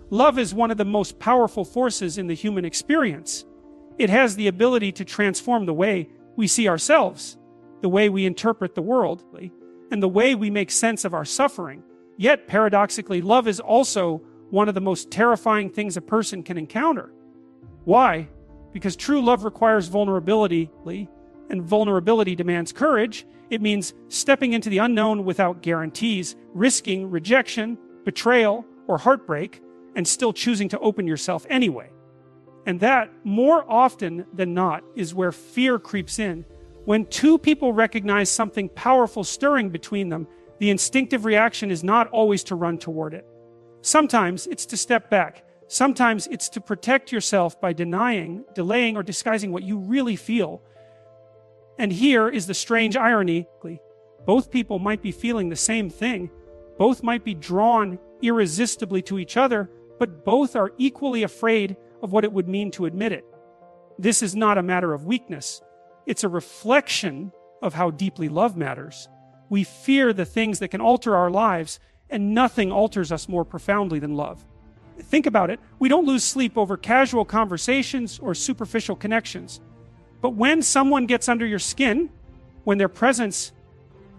Love is one of the most powerful forces in the human experience. It has the ability to transform the way we see ourselves, the way we interpret the world, and the way we make sense of our suffering. Yet, paradoxically, love is also one of the most terrifying things a person can encounter. Why? Because true love requires vulnerability, and vulnerability demands courage. It means stepping into the unknown without guarantees, risking rejection, betrayal, or heartbreak, and still choosing to open yourself anyway. And that, more often than not, is where fear creeps in. When two people recognize something powerful stirring between them, the instinctive reaction is not always to run toward it. Sometimes it's to step back. Sometimes it's to protect yourself by denying, delaying, or disguising what you really feel. And here is the strange irony. Both people might be feeling the same thing. Both might be drawn irresistibly to each other, but both are equally afraid of what it would mean to admit it. This is not a matter of weakness. It's a reflection of how deeply love matters. We fear the things that can alter our lives, and nothing alters us more profoundly than love. Think about it. We don't lose sleep over casual conversations or superficial connections. But when someone gets under your skin, when their presence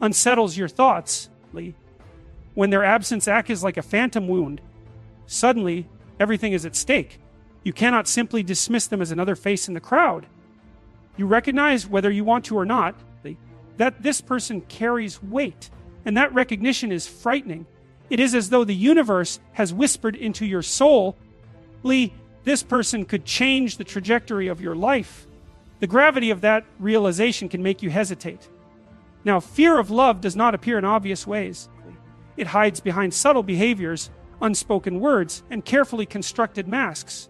unsettles your thoughts, when their absence acts like a phantom wound, suddenly everything is at stake. You cannot simply dismiss them as another face in the crowd. You recognize, whether you want to or not, that this person carries weight, and that recognition is frightening. It is as though the universe has whispered into your soul, this person could change the trajectory of your life. The gravity of that realization can make you hesitate. Now, fear of love does not appear in obvious ways. It hides behind subtle behaviors, unspoken words, and carefully constructed masks.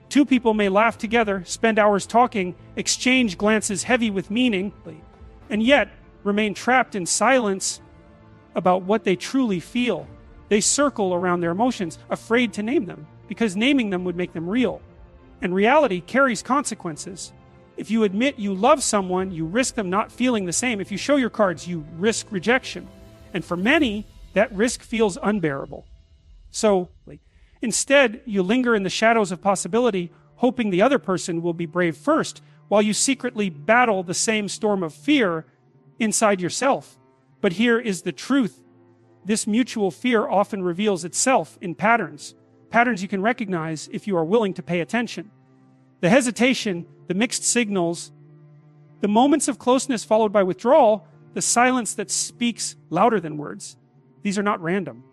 Two people may laugh together, spend hours talking, exchange glances heavy with meaning, and yet remain trapped in silence about what they truly feel. They circle around their emotions, afraid to name them, because naming them would make them real. And reality carries consequences. If you admit you love someone, you risk them not feeling the same. If you show your cards, you risk rejection. And for many, that risk feels unbearable. So, instead, you linger in the shadows of possibility, hoping the other person will be brave first, while you secretly battle the same storm of fear inside yourself. But here is the truth. This mutual fear often reveals itself in patterns. Patterns you can recognize if you are willing to pay attention. The hesitation, the mixed signals, the moments of closeness followed by withdrawal, the silence that speaks louder than words. These are not random.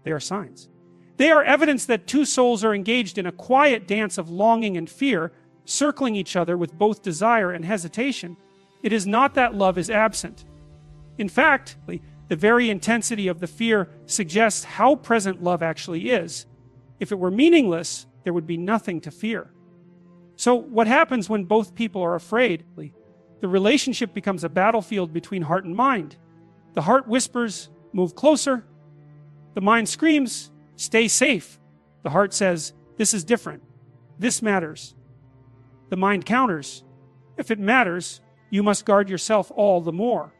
They are signs. They are evidence that two souls are engaged in a quiet dance of longing and fear, circling each other with both desire and hesitation. It is not that love is absent. In fact, the very intensity of the fear suggests how present love actually is. If it were meaningless, there would be nothing to fear. So what happens when both people are afraid? The relationship becomes a battlefield between heart and mind. The heart whispers, move closer. The mind screams, stay safe. The heart says, this is different. This matters. The mind counters, if it matters, you must guard yourself all the more.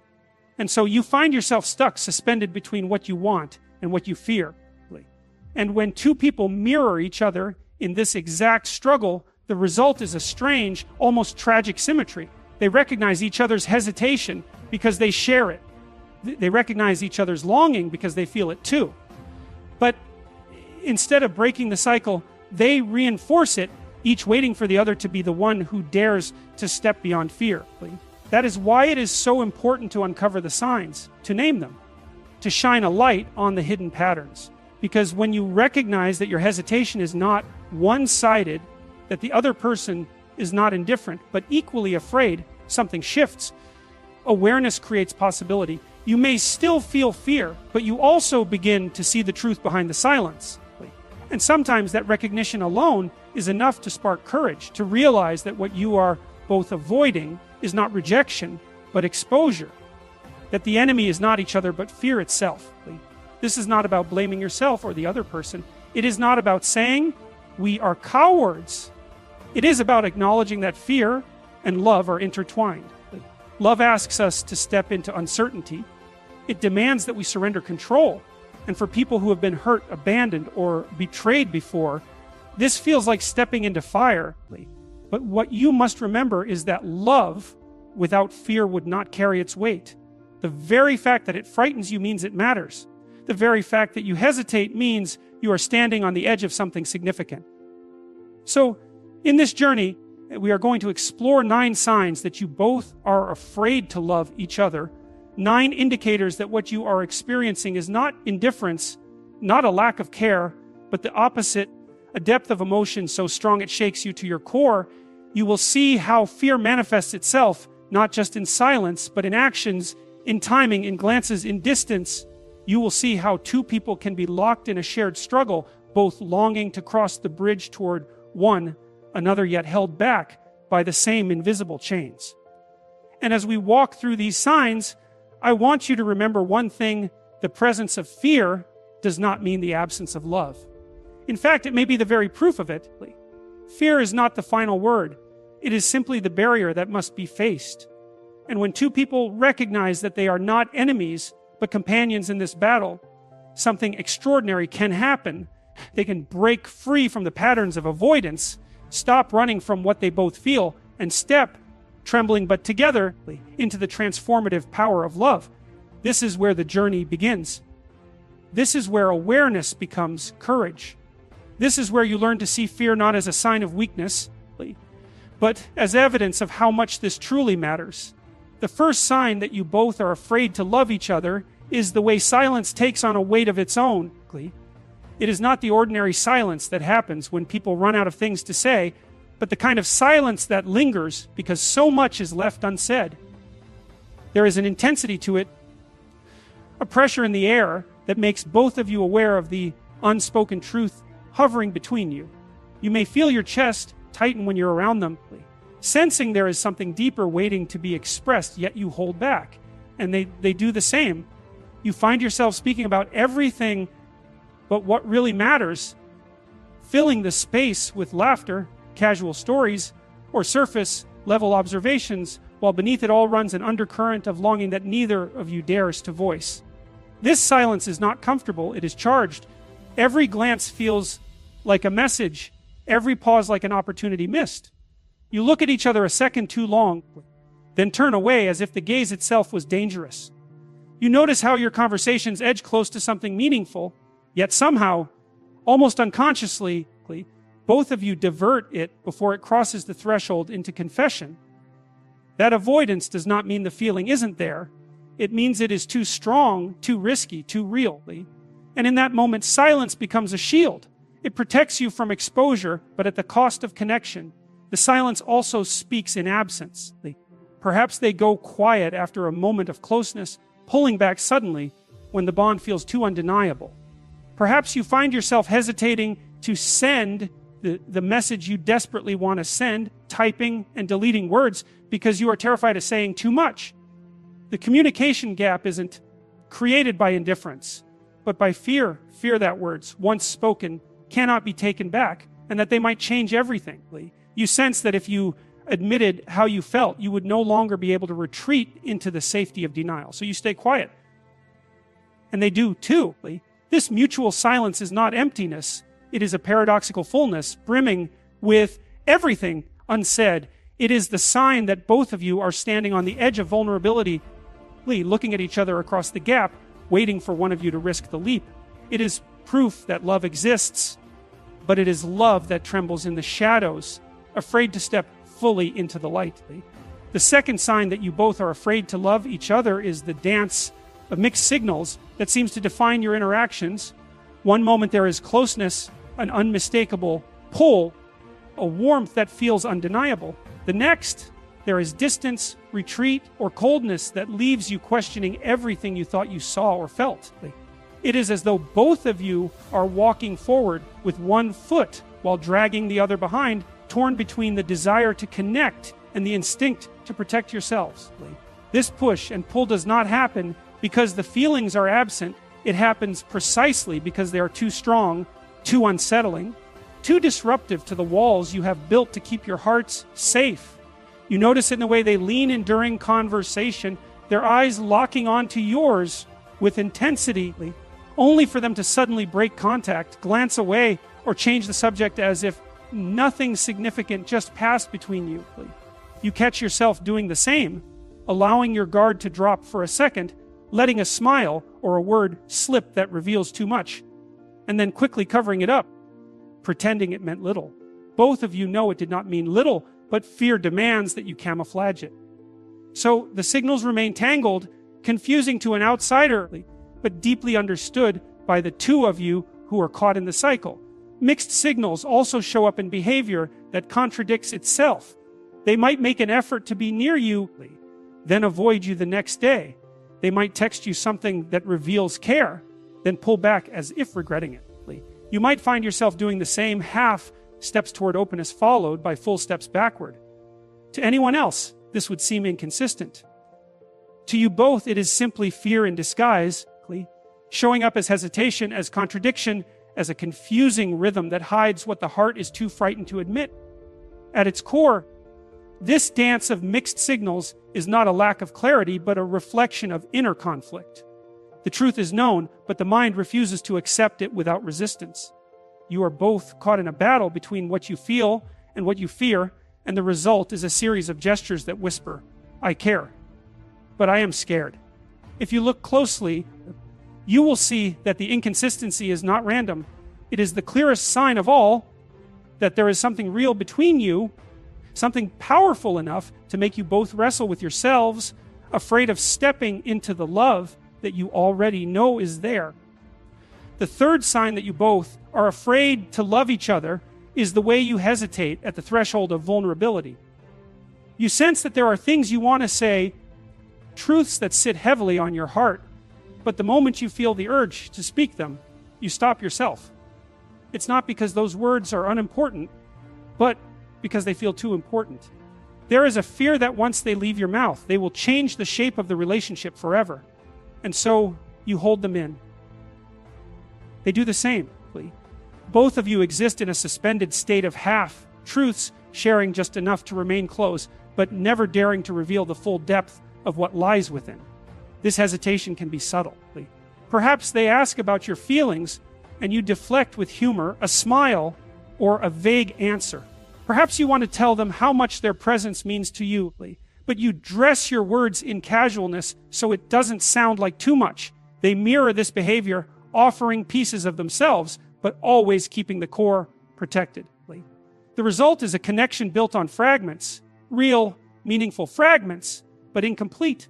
And so you find yourself stuck, suspended between what you want and what you fear. And when two people mirror each other in this exact struggle, the result is a strange, almost tragic symmetry. They recognize each other's hesitation because they share it. They recognize each other's longing because they feel it too. But instead of breaking the cycle, they reinforce it, each waiting for the other to be the one who dares to step beyond fear. That is why it is so important to uncover the signs, to name them, to shine a light on the hidden patterns. Because when you recognize that your hesitation is not one-sided, that the other person is not indifferent, but equally afraid, something shifts. Awareness creates possibility. You may still feel fear, but you also begin to see the truth behind the silence. And sometimes that recognition alone is enough to spark courage, to realize that what you are both avoiding is not rejection, but exposure. That the enemy is not each other, but fear itself. This is not about blaming yourself or the other person. It is not about saying we are cowards. It is about acknowledging that fear and love are intertwined. Love asks us to step into uncertainty. It demands that we surrender control. And for people who have been hurt, abandoned, or betrayed before, this feels like stepping into fire. But what you must remember is that love without fear would not carry its weight. The very fact that it frightens you means it matters. The very fact that you hesitate means you are standing on the edge of something significant. So, in this journey, we are going to explore 9 signs that you both are afraid to love each other. 9 indicators that what you are experiencing is not indifference, not a lack of care, but the opposite, a depth of emotion so strong it shakes you to your core. You will see how fear manifests itself, not just in silence, but in actions, in timing, in glances, in distance. You will see how 2 people can be locked in a shared struggle, both longing to cross the bridge toward one another, yet held back by the same invisible chains. And as we walk through these signs, I want you to remember one thing: the presence of fear does not mean the absence of love. In fact, it may be the very proof of it. Fear is not the final word. It is simply the barrier that must be faced. And when 2 people recognize that they are not enemies, but companions in this battle, something extraordinary can happen. They can break free from the patterns of avoidance, stop running from what they both feel, and step, trembling but together, into the transformative power of love. This is where the journey begins. This is where awareness becomes courage. This is where you learn to see fear not as a sign of weakness, but as evidence of how much this truly matters. The first sign that you both are afraid to love each other is the way silence takes on a weight of its own. It is not the ordinary silence that happens when people run out of things to say, but the kind of silence that lingers because so much is left unsaid. There is an intensity to it, a pressure in the air that makes both of you aware of the unspoken truth hovering between you. You may feel your chest tighten when you're around them, sensing there is something deeper waiting to be expressed, yet you hold back. And they do the same. You find yourself speaking about everything but what really matters, filling the space with laughter, casual stories, or surface-level observations, while beneath it all runs an undercurrent of longing that neither of you dares to voice. This silence is not comfortable, it is charged. Every glance feels like a message, every pause like an opportunity missed. You look at each other a second too long, then turn away as if the gaze itself was dangerous. You notice how your conversations edge close to something meaningful, yet somehow, almost unconsciously, both of you divert it before it crosses the threshold into confession. That avoidance does not mean the feeling isn't there. It means it is too strong, too risky, too real. And in that moment, silence becomes a shield. It protects you from exposure, but at the cost of connection. The silence also speaks in absence. Perhaps they go quiet after a moment of closeness, pulling back suddenly when the bond feels too undeniable. Perhaps you find yourself hesitating to send the message you desperately want to send, typing and deleting words because you are terrified of saying too much. The communication gap isn't created by indifference, but by fear. Fear that words, once spoken, cannot be taken back, and that they might change everything. You sense that if you admitted how you felt, you would no longer be able to retreat into the safety of denial. So you stay quiet. And they do too. This mutual silence is not emptiness. It is a paradoxical fullness, brimming with everything unsaid. It is the sign that both of you are standing on the edge of vulnerability, looking at each other across the gap, waiting for one of you to risk the leap. It is proof that love exists, but it is love that trembles in the shadows, afraid to step fully into the light. The second sign that you both are afraid to love each other is the dance of mixed signals that seems to define your interactions. One moment there is closeness, an unmistakable pull, a warmth that feels undeniable. The next, there is distance, retreat, or coldness that leaves you questioning everything you thought you saw or felt. It is as though both of you are walking forward with one foot while dragging the other behind, torn between the desire to connect and the instinct to protect yourselves. This push and pull does not happen because the feelings are absent. It happens precisely because they are too strong, too unsettling, too disruptive to the walls you have built to keep your hearts safe. You notice in the way they lean in during conversation, their eyes locking onto yours with intensity, only for them to suddenly break contact, glance away, or change the subject as if nothing significant just passed between you. You catch yourself doing the same, allowing your guard to drop for a second, letting a smile or a word slip that reveals too much, and then quickly covering it up, pretending it meant little. Both of you know it did not mean little, but fear demands that you camouflage it. So the signals remain tangled, confusing to an outsider, but deeply understood by the two of you who are caught in the cycle. Mixed signals also show up in behavior that contradicts itself. They might make an effort to be near you, then avoid you the next day. They might text you something that reveals care, then pull back as if regretting it. You might find yourself doing the same, half steps toward openness followed by full steps backward. To anyone else, this would seem inconsistent. To you both, it is simply fear in disguise, showing up as hesitation, as contradiction, as a confusing rhythm that hides what the heart is too frightened to admit. At its core, this dance of mixed signals is not a lack of clarity, but a reflection of inner conflict. The truth is known, but the mind refuses to accept it without resistance. You are both caught in a battle between what you feel and what you fear, and the result is a series of gestures that whisper, "I care, but I am scared." If you look closely, you will see that the inconsistency is not random. It is the clearest sign of all that there is something real between you, something powerful enough to make you both wrestle with yourselves, afraid of stepping into the love that you already know is there. The third sign that you both are afraid to love each other is the way you hesitate at the threshold of vulnerability. You sense that there are things you want to say, truths that sit heavily on your heart, but the moment you feel the urge to speak them, you stop yourself. It's not because those words are unimportant, but because they feel too important. There is a fear that once they leave your mouth, they will change the shape of the relationship forever. And so you hold them in. They do the same. Both of you exist in a suspended state of half-truths, sharing just enough to remain close, but never daring to reveal the full depth of what lies within. This hesitation can be subtle. Perhaps they ask about your feelings, and you deflect with humor, a smile, or a vague answer. Perhaps you want to tell them how much their presence means to you, but you dress your words in casualness so it doesn't sound like too much. They mirror this behavior, offering pieces of themselves, but always keeping the core protected. The result is a connection built on fragments, real, meaningful fragments, but incomplete.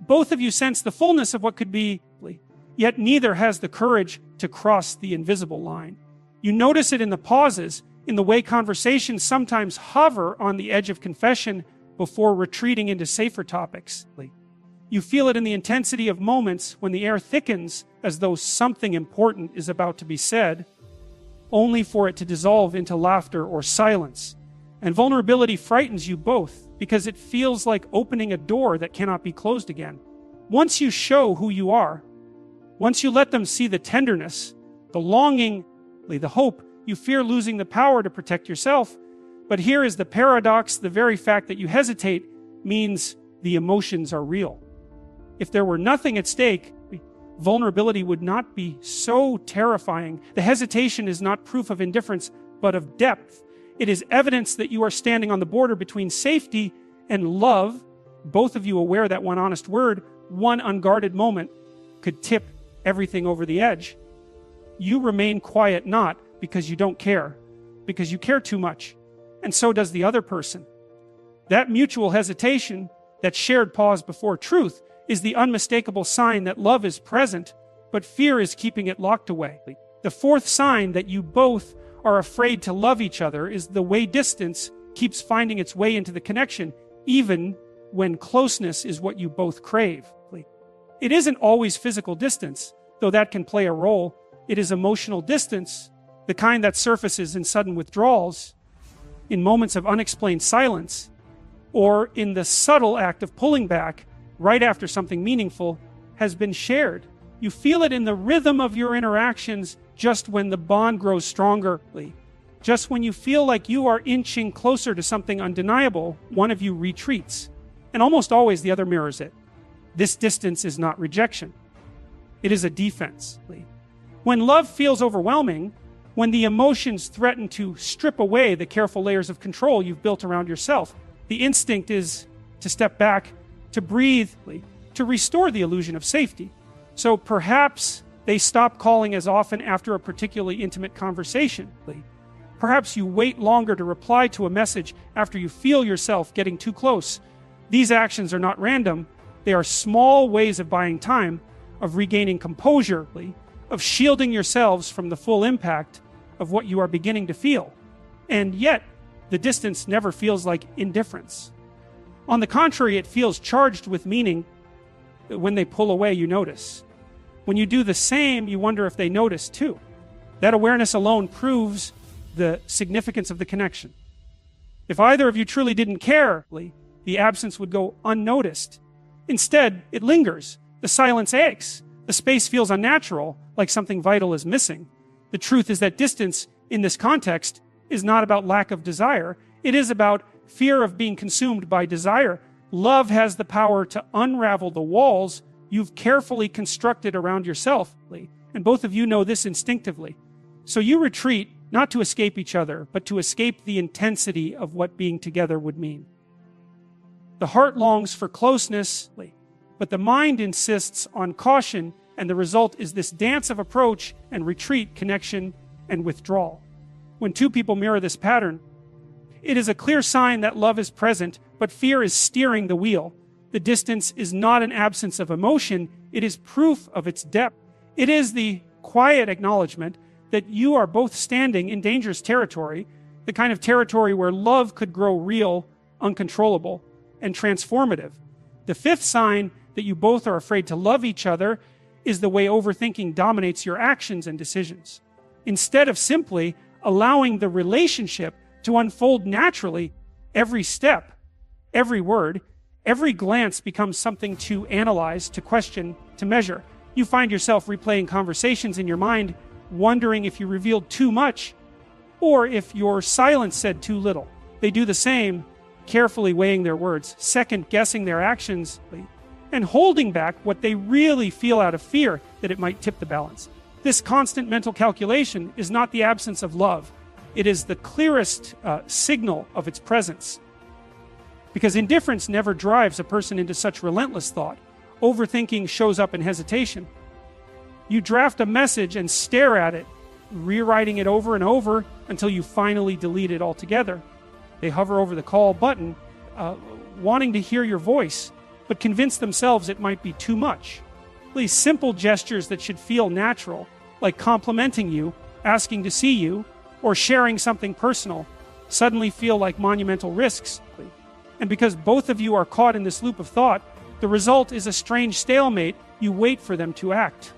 Both of you sense the fullness of what could be, yet neither has the courage to cross the invisible line. You notice it in the pauses, in the way conversations sometimes hover on the edge of confession before retreating into safer topics. You feel it in the intensity of moments when the air thickens as though something important is about to be said, only for it to dissolve into laughter or silence. And vulnerability frightens you both because it feels like opening a door that cannot be closed again. Once you show who you are, once you let them see the tenderness, the longing, the hope, you fear losing the power to protect yourself. But here is the paradox: the very fact that you hesitate means the emotions are real. If there were nothing at stake, vulnerability would not be so terrifying. The hesitation is not proof of indifference, but of depth. It is evidence that you are standing on the border between safety and love, both of you aware that one honest word, one unguarded moment, could tip everything over the edge. You remain quiet not because you don't care, because you care too much, and so does the other person. That mutual hesitation, that shared pause before truth, is the unmistakable sign that love is present, but fear is keeping it locked away. The fourth sign that you both are afraid to love each other is the way distance keeps finding its way into the connection, even when closeness is what you both crave. It isn't always physical distance, though that can play a role. It is emotional distance, the kind that surfaces in sudden withdrawals, in moments of unexplained silence, or in the subtle act of pulling back right after something meaningful has been shared. You feel it in the rhythm of your interactions just when the bond grows stronger. Just when you feel like you are inching closer to something undeniable, one of you retreats. And almost always the other mirrors it. This distance is not rejection. It is a defense. When love feels overwhelming, when the emotions threaten to strip away the careful layers of control you've built around yourself, the instinct is to step back, to breathe, to restore the illusion of safety. So perhaps they stop calling as often after a particularly intimate conversation. Perhaps you wait longer to reply to a message after you feel yourself getting too close. These actions are not random. They are small ways of buying time, of regaining composure, of shielding yourselves from the full impact of what you are beginning to feel. And yet, the distance never feels like indifference. On the contrary, it feels charged with meaning. When they pull away, you notice. When you do the same, you wonder if they notice too. That awareness alone proves the significance of the connection. If either of you truly didn't care, the absence would go unnoticed. Instead, it lingers. The silence aches. The space feels unnatural, like something vital is missing. The truth is that distance, in this context, is not about lack of desire. It is about fear of being consumed by desire. Love has the power to unravel the walls you've carefully constructed around yourself, and both of you know this instinctively. So you retreat, not to escape each other, but to escape the intensity of what being together would mean. The heart longs for closeness, but the mind insists on caution, and the result is this dance of approach and retreat, connection and withdrawal. When two people mirror this pattern, it is a clear sign that love is present, but fear is steering the wheel. The distance is not an absence of emotion, it is proof of its depth. It is the quiet acknowledgement that you are both standing in dangerous territory, the kind of territory where love could grow real, uncontrollable, and transformative. The fifth sign that you both are afraid to love each other is the way overthinking dominates your actions and decisions. Instead of simply allowing the relationship to unfold naturally, every step, every word, every glance becomes something to analyze, to question, to measure. You find yourself replaying conversations in your mind, wondering if you revealed too much or if your silence said too little. They do the same, carefully weighing their words, second-guessing their actions, and holding back what they really feel out of fear that it might tip the balance. This constant mental calculation is not the absence of love. It is the clearest signal of its presence. Because indifference never drives a person into such relentless thought. Overthinking shows up in hesitation. You draft a message and stare at it, rewriting it over and over until you finally delete it altogether. They hover over the call button, wanting to hear your voice, but convince themselves it might be too much. These simple gestures that should feel natural, like complimenting you, asking to see you, or sharing something personal, suddenly feel like monumental risks. And because both of you are caught in this loop of thought, the result is a strange stalemate. You wait for them to act.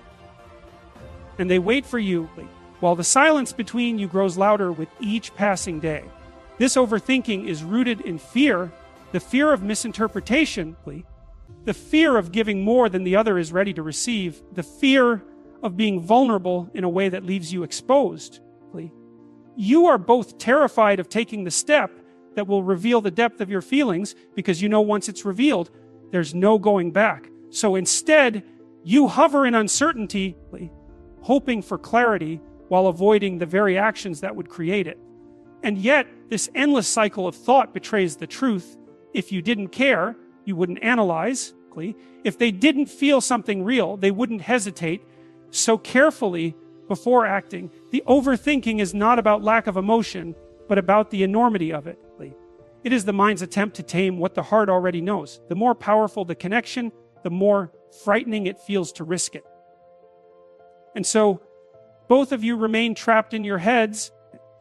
And they wait for you, while the silence between you grows louder with each passing day. This overthinking is rooted in fear, the fear of misinterpretation, the fear of giving more than the other is ready to receive, the fear of being vulnerable in a way that leaves you exposed. You are both terrified of taking the step that will reveal the depth of your feelings, because you know once it's revealed, there's no going back. So instead, you hover in uncertainty, hoping for clarity while avoiding the very actions that would create it. And yet, this endless cycle of thought betrays the truth. If you didn't care, you wouldn't analyze. If they didn't feel something real, they wouldn't hesitate so carefully before acting. The overthinking is not about lack of emotion, but about the enormity of it. It is the mind's attempt to tame what the heart already knows. The more powerful the connection, the more frightening it feels to risk it. And so, both of you remain trapped in your heads,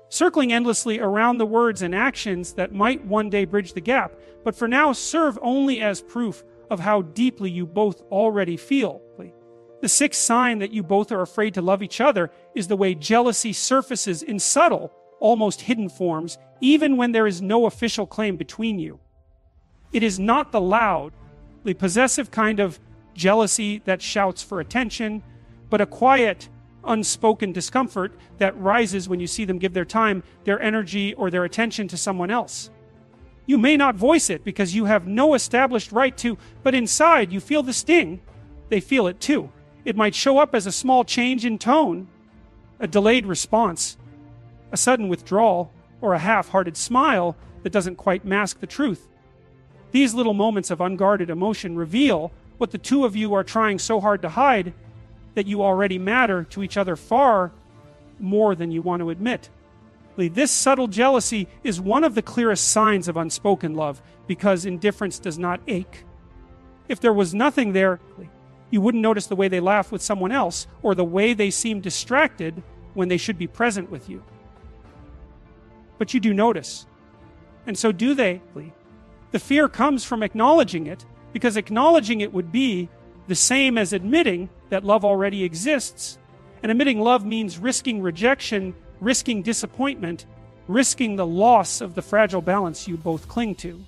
circling endlessly around the words and actions that might one day bridge the gap, but for now serve only as proof of how deeply you both already feel. The sixth sign that you both are afraid to love each other is the way jealousy surfaces in subtle, almost hidden forms, even when there is no official claim between you. It is not the loud, the possessive kind of jealousy that shouts for attention, but a quiet, unspoken discomfort that rises when you see them give their time, their energy, or their attention to someone else. You may not voice it because you have no established right to, but inside you feel the sting. They feel it too. It might show up as a small change in tone, a delayed response, a sudden withdrawal, or a half-hearted smile that doesn't quite mask the truth. These little moments of unguarded emotion reveal what the two of you are trying so hard to hide, that you already matter to each other far more than you want to admit. This subtle jealousy is one of the clearest signs of unspoken love, because indifference does not ache. If there was nothing there, you wouldn't notice the way they laugh with someone else, or the way they seem distracted when they should be present with you. But you do notice. And so do they. The fear comes from acknowledging it, because acknowledging it would be the same as admitting that love already exists. And admitting love means risking rejection, risking disappointment, risking the loss of the fragile balance you both cling to.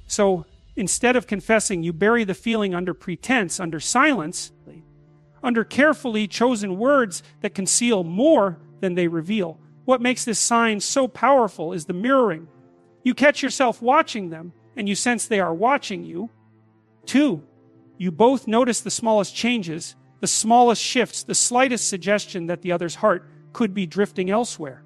So instead of confessing, you bury the feeling under pretense, under silence, under carefully chosen words that conceal more than they reveal. What makes this sign so powerful is the mirroring. You catch yourself watching them, and you sense they are watching you. 2, you both notice the smallest changes, the smallest shifts, the slightest suggestion that the other's heart could be drifting elsewhere.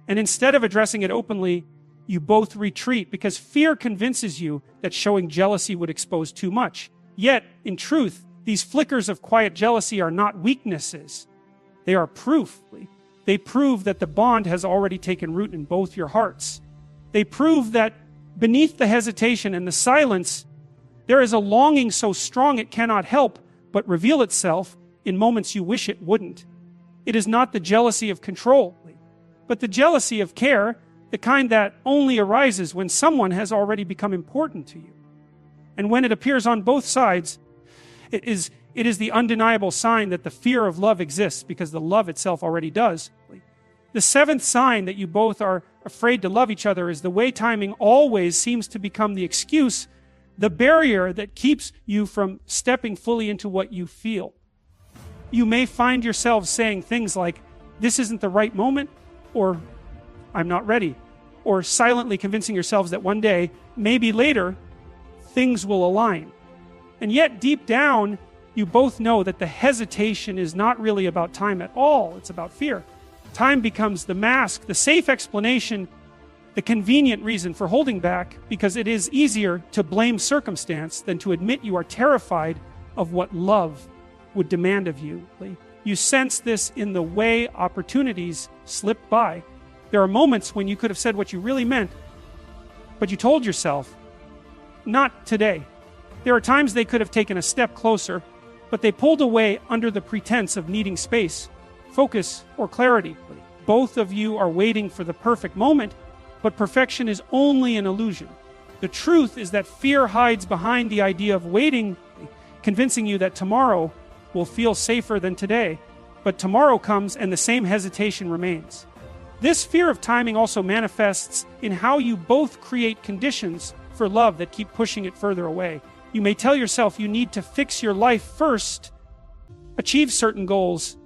And instead of addressing it openly, you both retreat, because fear convinces you that showing jealousy would expose too much. Yet, in truth, these flickers of quiet jealousy are not weaknesses. They are proof. They prove that the bond has already taken root in both your hearts. They prove that beneath the hesitation and the silence, there is a longing so strong it cannot help but reveal itself in moments you wish it wouldn't. It is not the jealousy of control, but the jealousy of care, the kind that only arises when someone has already become important to you. And when it appears on both sides, it is the undeniable sign that the fear of love exists, because the love itself already does. The 7th sign that you both are afraid to love each other is the way timing always seems to become the excuse, the barrier that keeps you from stepping fully into what you feel. You may find yourselves saying things like, "This isn't the right moment," or "I'm not ready," or silently convincing yourselves that one day, maybe later, things will align. And yet, deep down, you both know that the hesitation is not really about time at all. It's about fear. Time becomes the mask, the safe explanation, the convenient reason for holding back, because it is easier to blame circumstance than to admit you are terrified of what love would demand of you. You sense this in the way opportunities slip by. There are moments when you could have said what you really meant, but you told yourself, "Not today." There are times they could have taken a step closer, but they pulled away under the pretense of needing space, focus, or clarity. Both of you are waiting for the perfect moment, but perfection is only an illusion. The truth is that fear hides behind the idea of waiting, convincing you that tomorrow will feel safer than today. But tomorrow comes and the same hesitation remains. This fear of timing also manifests in how you both create conditions for love that keep pushing it further away. You may tell yourself you need to fix your life first, achieve certain goals,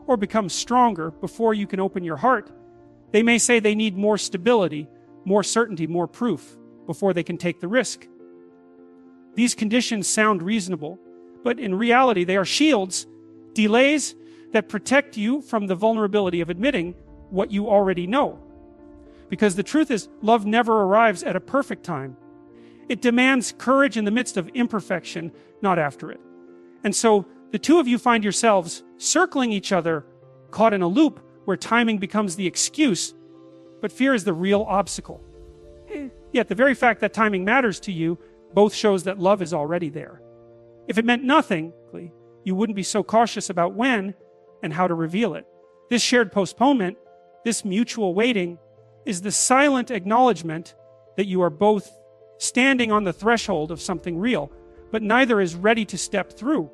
or become stronger before you can open your heart. They may say they need more stability, more certainty, more proof before they can take the risk. These conditions sound reasonable, but in reality they are shields, delays that protect you from the vulnerability of admitting what you already know. Because the truth is, love never arrives at a perfect time. It demands courage in the midst of imperfection, not after it. And so the two of you find yourselves circling each other, caught in a loop where timing becomes the excuse, but fear is the real obstacle. Yet the very fact that timing matters to you both shows that love is already there. If it meant nothing, you wouldn't be so cautious about when and how to reveal it. This shared postponement, this mutual waiting, is the silent acknowledgement that you are both standing on the threshold of something real, but neither is ready to step through.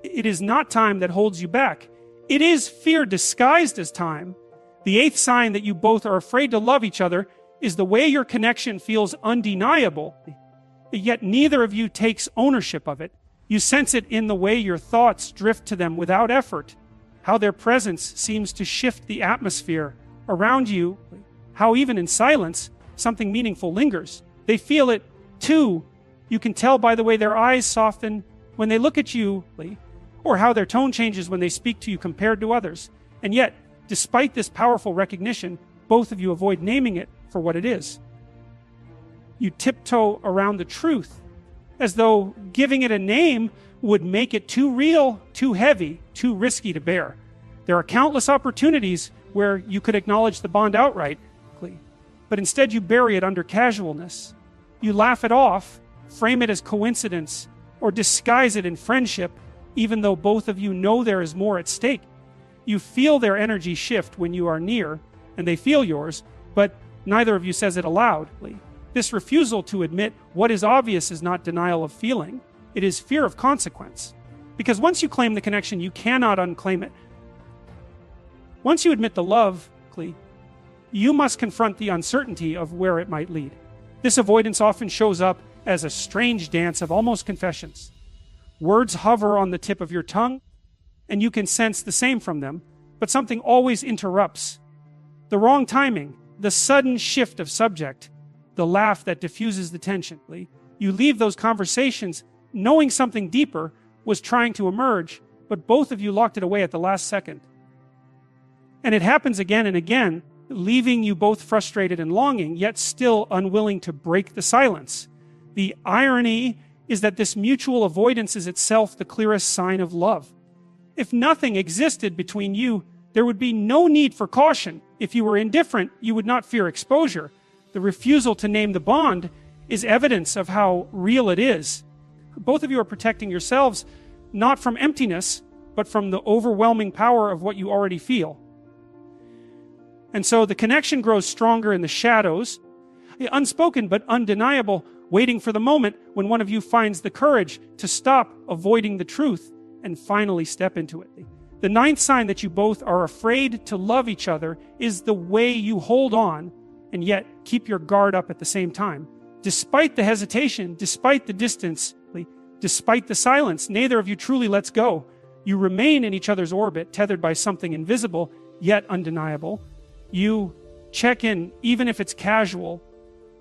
It is not time that holds you back. It is fear disguised as time. The 8th sign that you both are afraid to love each other is the way your connection feels undeniable, yet neither of you takes ownership of it. You sense it in the way your thoughts drift to them without effort, how their presence seems to shift the atmosphere around you, how even in silence, something meaningful lingers. They feel it too. You can tell by the way their eyes soften when they look at you, or how their tone changes when they speak to you compared to others. And yet, despite this powerful recognition, both of you avoid naming it for what it is. You tiptoe around the truth, as though giving it a name would make it too real, too heavy, too risky to bear. There are countless opportunities where you could acknowledge the bond outright, but instead you bury it under casualness. You laugh it off, frame it as coincidence, or disguise it in friendship, even though both of you know there is more at stake. You feel their energy shift when you are near, and they feel yours, but neither of you says it aloud. This refusal to admit what is obvious is not denial of feeling. It is fear of consequence. Because once you claim the connection, you cannot unclaim it. Once you admit the love, you must confront the uncertainty of where it might lead. This avoidance often shows up as a strange dance of almost confessions. Words hover on the tip of your tongue, and you can sense the same from them, but something always interrupts. The wrong timing, the sudden shift of subject, the laugh that diffuses the tension. You leave those conversations knowing something deeper was trying to emerge, but both of you locked it away at the last second. And it happens again and again, leaving you both frustrated and longing, yet still unwilling to break the silence. The irony is that this mutual avoidance is itself the clearest sign of love. If nothing existed between you, there would be no need for caution. If you were indifferent, you would not fear exposure. The refusal to name the bond is evidence of how real it is. Both of you are protecting yourselves, not from emptiness, but from the overwhelming power of what you already feel. And so the connection grows stronger in the shadows, unspoken but undeniable, waiting for the moment when one of you finds the courage to stop avoiding the truth and finally step into it. The ninth sign that you both are afraid to love each other is the way you hold on and yet keep your guard up at the same time. Despite the hesitation, despite the distance, despite the silence, neither of you truly lets go. You remain in each other's orbit, tethered by something invisible yet undeniable. You check in, even if it's casual.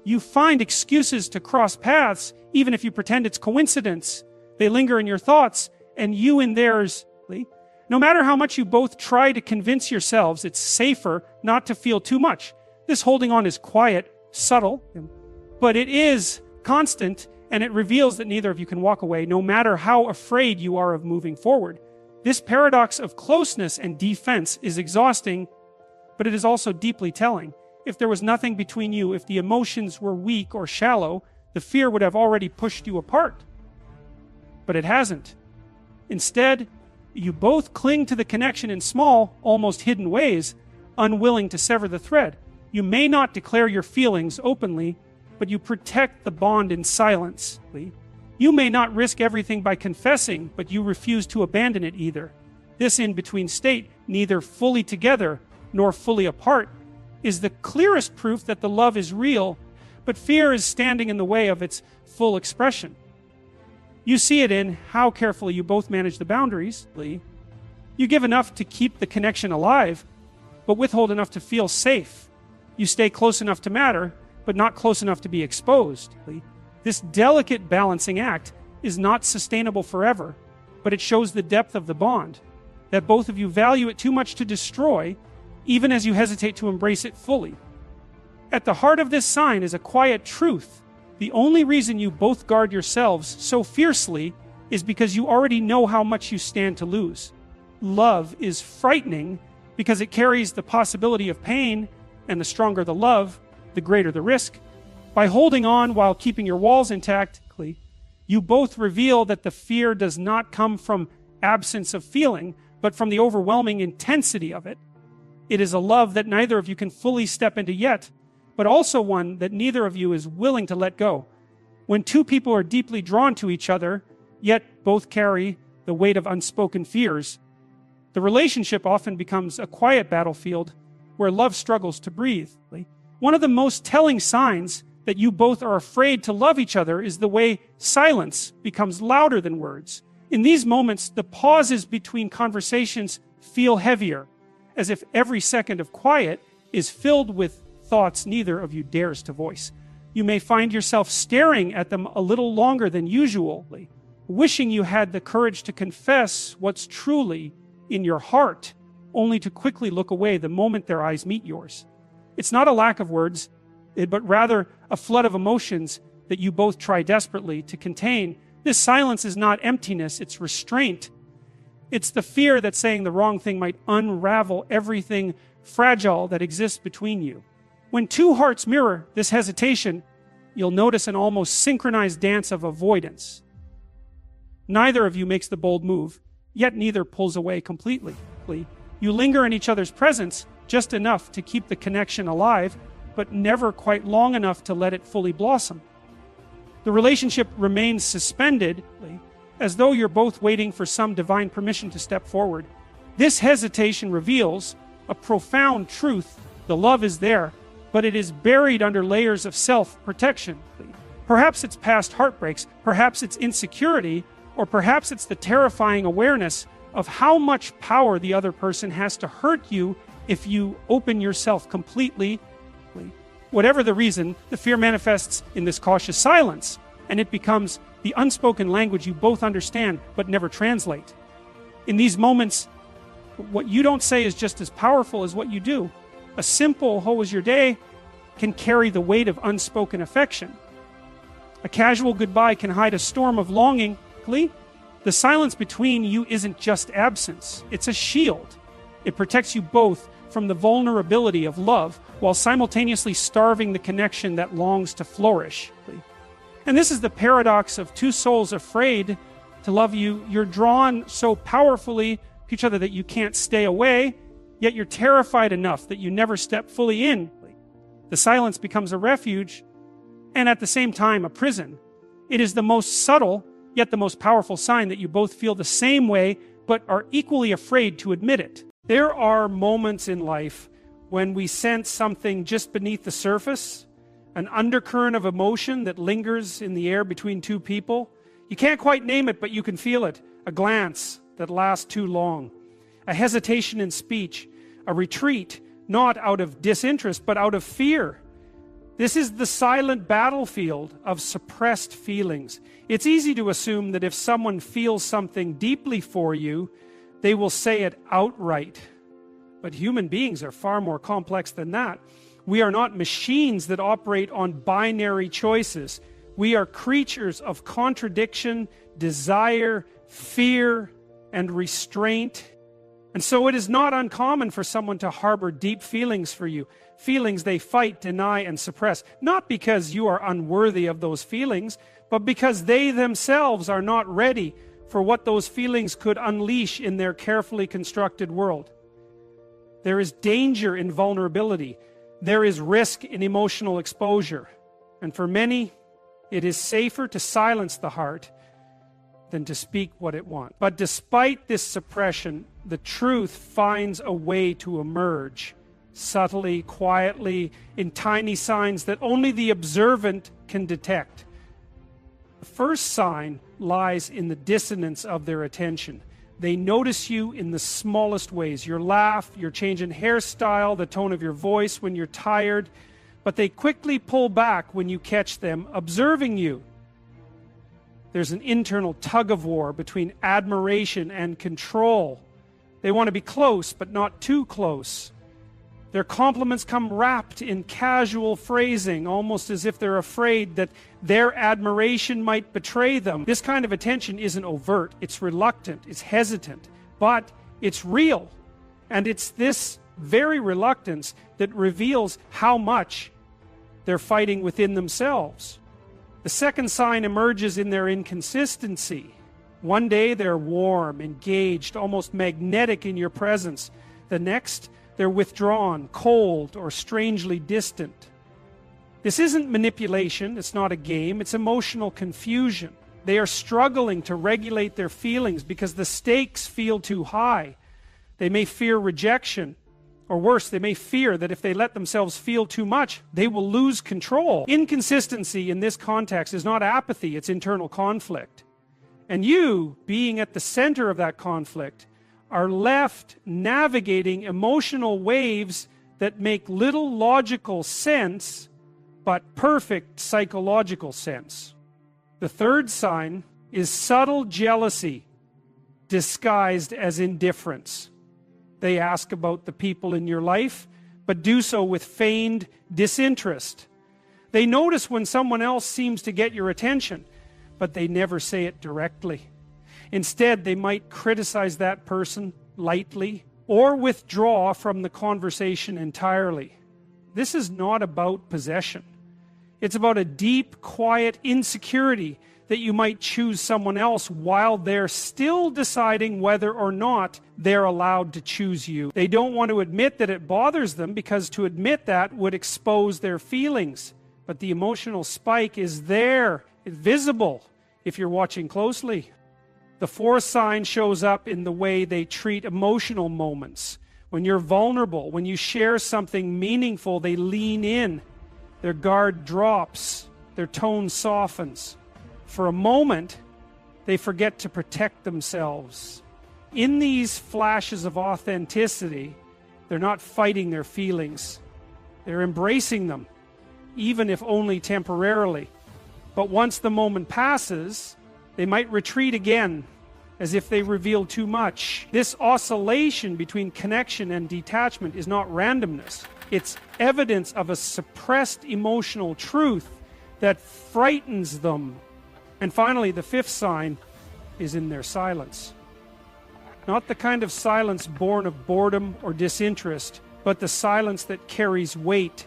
You find excuses to cross paths, even if you pretend it's coincidence. They linger in your thoughts, and you in theirs. No matter how much you both try to convince yourselves it's safer not to feel too much. This holding on is quiet, subtle, but it is constant, and it reveals that neither of you can walk away, no matter how afraid you are of moving forward. This paradox of closeness and defense is exhausting, but it is also deeply telling. If there was nothing between you, if the emotions were weak or shallow, the fear would have already pushed you apart. But it hasn't. Instead, you both cling to the connection in small, almost hidden ways, unwilling to sever the thread. You may not declare your feelings openly, but you protect the bond in silence. You may not risk everything by confessing, but you refuse to abandon it either. This in-between state, neither fully together nor fully apart, is the clearest proof that the love is real, but fear is standing in the way of its full expression. You see it in how carefully you both manage the boundaries. You give enough to keep the connection alive, but withhold enough to feel safe. You stay close enough to matter, but not close enough to be exposed. This delicate balancing act is not sustainable forever, but it shows the depth of the bond, that both of you value it too much to destroy, even as you hesitate to embrace it fully. At the heart of this sign is a quiet truth. The only reason you both guard yourselves so fiercely is because you already know how much you stand to lose. Love is frightening because it carries the possibility of pain, and the stronger the love, the greater the risk. By holding on while keeping your walls intact, you both reveal that the fear does not come from absence of feeling, but from the overwhelming intensity of it. It is a love that neither of you can fully step into yet, but also one that neither of you is willing to let go. When two people are deeply drawn to each other, yet both carry the weight of unspoken fears, the relationship often becomes a quiet battlefield where love struggles to breathe. One of the most telling signs that you both are afraid to love each other is the way silence becomes louder than words. In these moments, the pauses between conversations feel heavier, as if every second of quiet is filled with thoughts neither of you dares to voice. You may find yourself staring at them a little longer than usual, wishing you had the courage to confess what's truly in your heart. only to quickly look away the moment their eyes meet yours. It's not a lack of words, but rather a flood of emotions that you both try desperately to contain. This silence is not emptiness, it's restraint. It's the fear that saying the wrong thing might unravel everything fragile that exists between you. When two hearts mirror this hesitation, you'll notice an almost synchronized dance of avoidance. Neither of you makes the bold move, yet neither pulls away completely. You linger in each other's presence just enough to keep the connection alive, but never quite long enough to let it fully blossom. The relationship remains suspended, as though you're both waiting for some divine permission to step forward. This hesitation reveals a profound truth. The love is there, but it is buried under layers of self-protection. Perhaps it's past heartbreaks, perhaps it's insecurity, or perhaps it's the terrifying awareness of how much power the other person has to hurt you if you open yourself completely. Whatever the reason, the fear manifests in this cautious silence, and it becomes the unspoken language you both understand but never translate. In these moments, what you don't say is just as powerful as what you do. A simple "how was your day" can carry the weight of unspoken affection. A casual goodbye can hide a storm of longing. The silence between you isn't just absence, it's a shield. It protects you both from the vulnerability of love while simultaneously starving the connection that longs to flourish. And this is the paradox of two souls afraid to love you. You're drawn so powerfully to each other that you can't stay away, yet you're terrified enough that you never step fully in. The silence becomes a refuge and at the same time a prison. It is the most subtle yet the most powerful sign that you both feel the same way but are equally afraid to admit it. There are moments in life when we sense something just beneath the surface, an undercurrent of emotion that lingers in the air between two people. You can't quite name it, but you can feel it. A glance that lasts too long, a hesitation in speech, a retreat, not out of disinterest, but out of fear. This is the silent battlefield of suppressed feelings. It's easy to assume that if someone feels something deeply for you, they will say it outright. But human beings are far more complex than that. We are not machines that operate on binary choices. We are creatures of contradiction, desire, fear, and restraint. And so it is not uncommon for someone to harbor deep feelings for you, feelings they fight, deny, and suppress, not because you are unworthy of those feelings, but because they themselves are not ready for what those feelings could unleash in their carefully constructed world. There is danger in vulnerability. There is risk in emotional exposure. And for many, it is safer to silence the heart than to speak what it wants. But despite this suppression, the truth finds a way to emerge, subtly, quietly, in tiny signs that only the observant can detect. The first sign lies in the dissonance of their attention. They notice you in the smallest ways. Your laugh, your change in hairstyle, the tone of your voice when you're tired. But they quickly pull back when you catch them observing you. There's an internal tug-of-war between admiration and control. They want to be close, but not too close. Their compliments come wrapped in casual phrasing, almost as if they're afraid that their admiration might betray them. This kind of attention isn't overt, it's reluctant, it's hesitant, but it's real. And it's this very reluctance that reveals how much they're fighting within themselves. The second sign emerges in their inconsistency. One day they're warm, engaged, almost magnetic in your presence. The next, they're withdrawn, cold, or strangely distant. This isn't manipulation, it's not a game, it's emotional confusion. They are struggling to regulate their feelings because the stakes feel too high. They may fear rejection, or worse, they may fear that if they let themselves feel too much, they will lose control. Inconsistency in this context is not apathy, it's internal conflict. And you, being at the center of that conflict, are left navigating emotional waves that make little logical sense, but perfect psychological sense. The third sign is subtle jealousy disguised as indifference. They ask about the people in your life, but do so with feigned disinterest. They notice when someone else seems to get your attention, but they never say it directly. Instead, they might criticize that person lightly or withdraw from the conversation entirely. This is not about possession. It's about a deep, quiet insecurity that you might choose someone else while they're still deciding whether or not they're allowed to choose you. They don't want to admit that it bothers them, because to admit that would expose their feelings. But the emotional spike is there, it's visible if you're watching closely. The fourth sign shows up in the way they treat emotional moments. When you're vulnerable, when you share something meaningful, they lean in. Their guard drops, their tone softens. For a moment, they forget to protect themselves. In these flashes of authenticity, they're not fighting their feelings. They're embracing them, even if only temporarily. But once the moment passes, they might retreat again, as if they reveal too much. This oscillation between connection and detachment is not randomness. It's evidence of a suppressed emotional truth that frightens them. And finally, the fifth sign is in their silence. Not the kind of silence born of boredom or disinterest, but the silence that carries weight.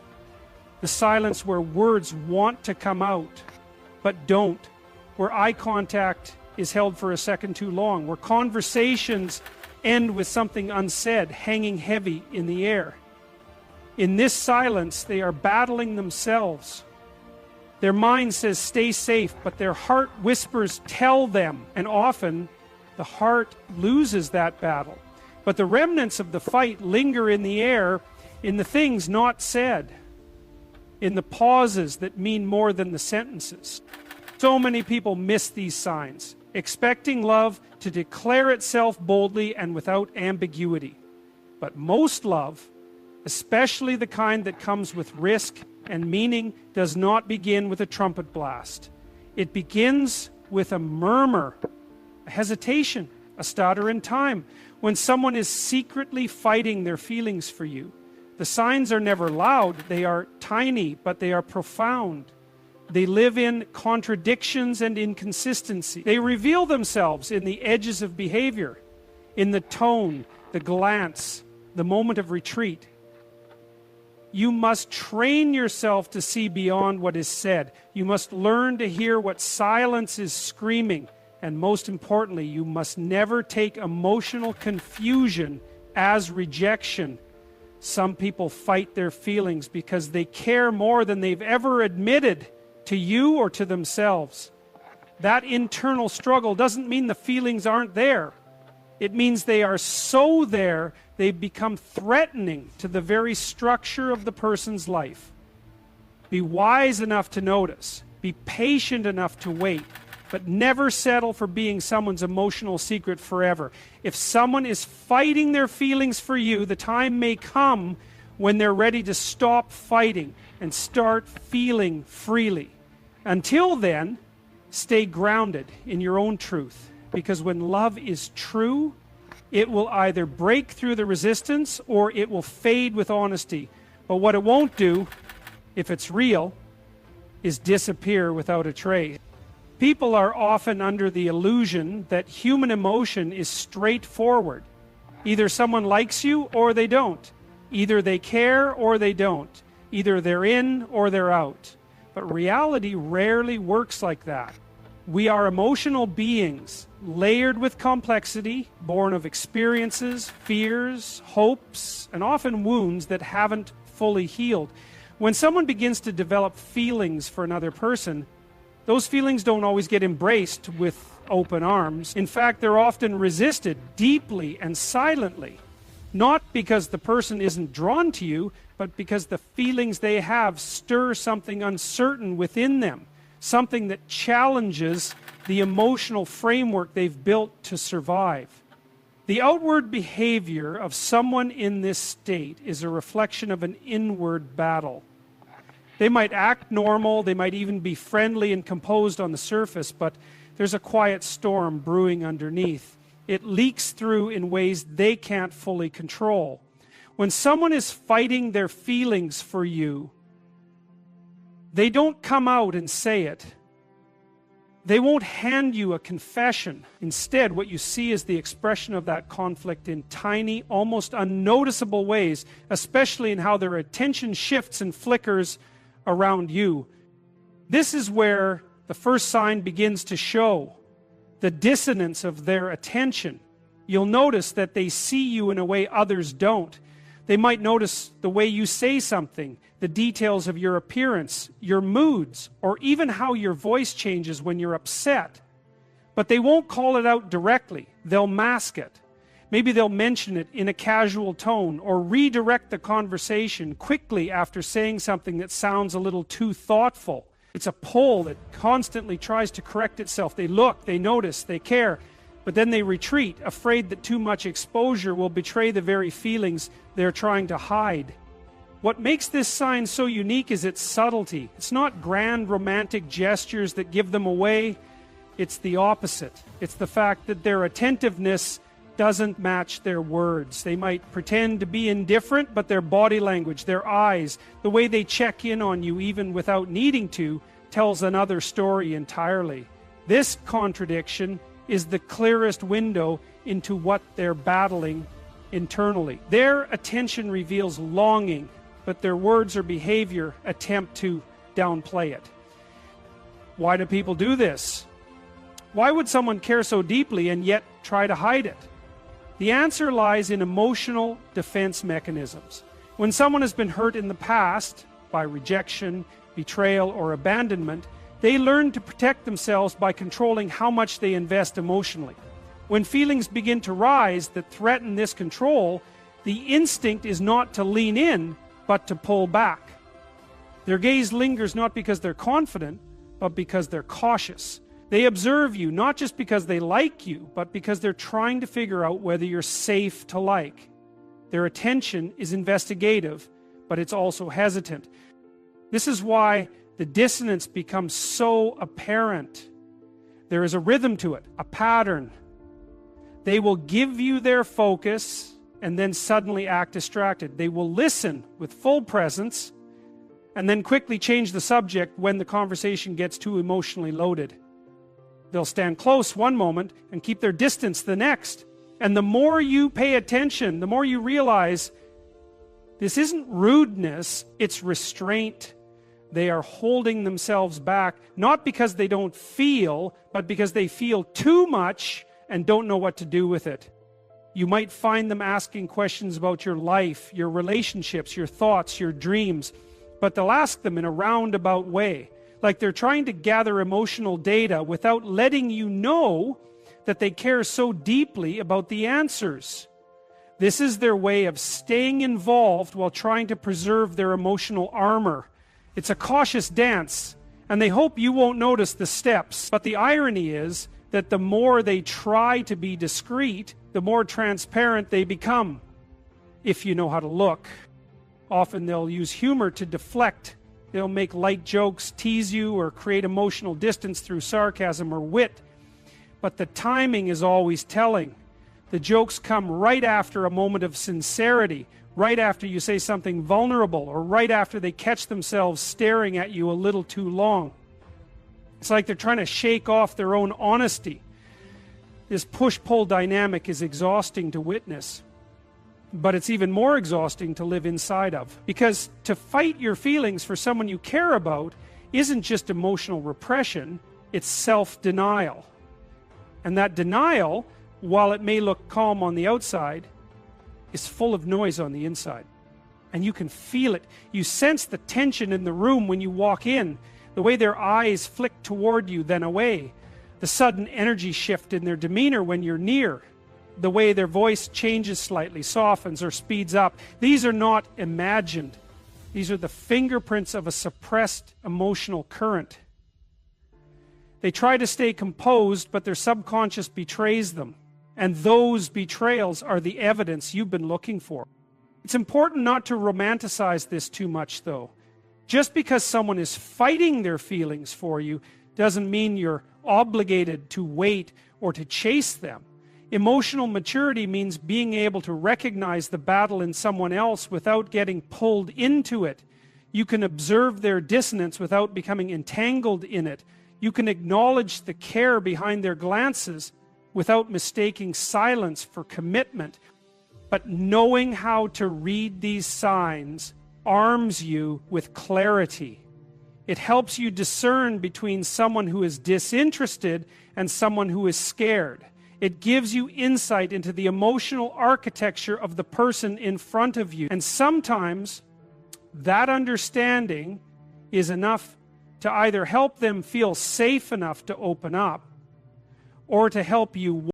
The silence where words want to come out, but don't. Where eye contact is held for a second too long. Where conversations end with something unsaid, hanging heavy in the air. In this silence, they are battling themselves. Their mind says, stay safe, but their heart whispers, tell them. And often, the heart loses that battle. But the remnants of the fight linger in the air, in the things not said, in the pauses that mean more than the sentences. So many people miss these signs, expecting love to declare itself boldly and without ambiguity. But most love, especially the kind that comes with risk and meaning, does not begin with a trumpet blast. It begins with a murmur, a hesitation, a stutter in time, when someone is secretly fighting their feelings for you. The signs are never loud, they are tiny, but they are profound. They live in contradictions and inconsistency. They reveal themselves in the edges of behavior, in the tone, the glance, the moment of retreat. You must train yourself to see beyond what is said. You must learn to hear what silence is screaming. And most importantly, you must never take emotional confusion as rejection. Some people fight their feelings because they care more than they've ever admitted to you or to themselves. That internal struggle doesn't mean the feelings aren't there. It means they are so there, they become threatening to the very structure of the person's life. Be wise enough to notice. Be patient enough to wait. But never settle for being someone's emotional secret forever. If someone is fighting their feelings for you, the time may come when they're ready to stop fighting and start feeling freely. Until then, stay grounded in your own truth. Because when love is true, it will either break through the resistance or it will fade with honesty. But what it won't do, if it's real, is disappear without a trace. People are often under the illusion that human emotion is straightforward. Either someone likes you or they don't. Either they care or they don't. Either they're in or they're out. But reality rarely works like that. We are emotional beings, layered with complexity, born of experiences, fears, hopes, and often wounds that haven't fully healed. When someone begins to develop feelings for another person, those feelings don't always get embraced with open arms. In fact, they're often resisted deeply and silently. Not because the person isn't drawn to you, but because the feelings they have stir something uncertain within them. Something that challenges the emotional framework they've built to survive. The outward behavior of someone in this state is a reflection of an inward battle. They might act normal, they might even be friendly and composed on the surface, but there's a quiet storm brewing underneath. It leaks through in ways they can't fully control. When someone is fighting their feelings for you, they don't come out and say it. They won't hand you a confession. Instead, what you see is the expression of that conflict in tiny, almost unnoticeable ways, especially in how their attention shifts and flickers around you. This is where the first sign begins to show the dissonance of their attention. You'll notice that they see you in a way others don't. They might notice the way you say something, the details of your appearance, your moods, or even how your voice changes when you're upset. But they won't call it out directly. They'll mask it. Maybe they'll mention it in a casual tone or redirect the conversation quickly after saying something that sounds a little too thoughtful. It's a pole that constantly tries to correct itself. They look, they notice, they care, but then they retreat, afraid that too much exposure will betray the very feelings they're trying to hide. What makes this sign so unique is its subtlety. It's not grand romantic gestures that give them away. It's the opposite. It's the fact that their attentiveness doesn't match their words. They might pretend to be indifferent, but their body language, their eyes, the way they check in on you even without needing to, tells another story entirely. This contradiction is the clearest window into what they're battling internally. Their attention reveals longing, but their words or behavior attempt to downplay it. Why do people do this? Why would someone care so deeply and yet try to hide it? The answer lies in emotional defense mechanisms. When someone has been hurt in the past by rejection, betrayal, or abandonment, they learn to protect themselves by controlling how much they invest emotionally. When feelings begin to rise that threaten this control, the instinct is not to lean in, but to pull back. Their gaze lingers not because they're confident, but because they're cautious. They observe you not just because they like you, but because they're trying to figure out whether you're safe to like. Their attention is investigative, but it's also hesitant. This is why the dissonance becomes so apparent. There is a rhythm to it, a pattern. They will give you their focus and then suddenly act distracted. They will listen with full presence and then quickly change the subject when the conversation gets too emotionally loaded. They'll stand close one moment and keep their distance the next. And the more you pay attention, the more you realize this isn't rudeness, it's restraint. They are holding themselves back, not because they don't feel, but because they feel too much and don't know what to do with it. You might find them asking questions about your life, your relationships, your thoughts, your dreams, but they'll ask them in a roundabout way, like they're trying to gather emotional data without letting you know that they care so deeply about the answers. This is their way of staying involved while trying to preserve their emotional armor. It's a cautious dance, and they hope you won't notice the steps. But the irony is that the more they try to be discreet, the more transparent they become, if you know how to look. Often they'll use humor to deflect. They'll make light jokes, tease you, or create emotional distance through sarcasm or wit. But the timing is always telling. The jokes come right after a moment of sincerity, right after you say something vulnerable, or right after they catch themselves staring at you a little too long. It's like they're trying to shake off their own honesty. This push-pull dynamic is exhausting to witness, but it's even more exhausting to live inside of. Because to fight your feelings for someone you care about isn't just emotional repression, it's self-denial. And that denial, while it may look calm on the outside, is full of noise on the inside. And you can feel it. You sense the tension in the room when you walk in, the way their eyes flick toward you then away, the sudden energy shift in their demeanor when you're near, the way their voice changes slightly, softens or speeds up. These are not imagined. These are the fingerprints of a suppressed emotional current. They try to stay composed, but their subconscious betrays them. And those betrayals are the evidence you've been looking for. It's important not to romanticize this too much, though. Just because someone is fighting their feelings for you doesn't mean you're obligated to wait or to chase them. Emotional maturity means being able to recognize the battle in someone else without getting pulled into it. You can observe their dissonance without becoming entangled in it. You can acknowledge the care behind their glances without mistaking silence for commitment. But knowing how to read these signs arms you with clarity. It helps you discern between someone who is disinterested and someone who is scared. It gives you insight into the emotional architecture of the person in front of you. And sometimes that understanding is enough to either help them feel safe enough to open up, or to help you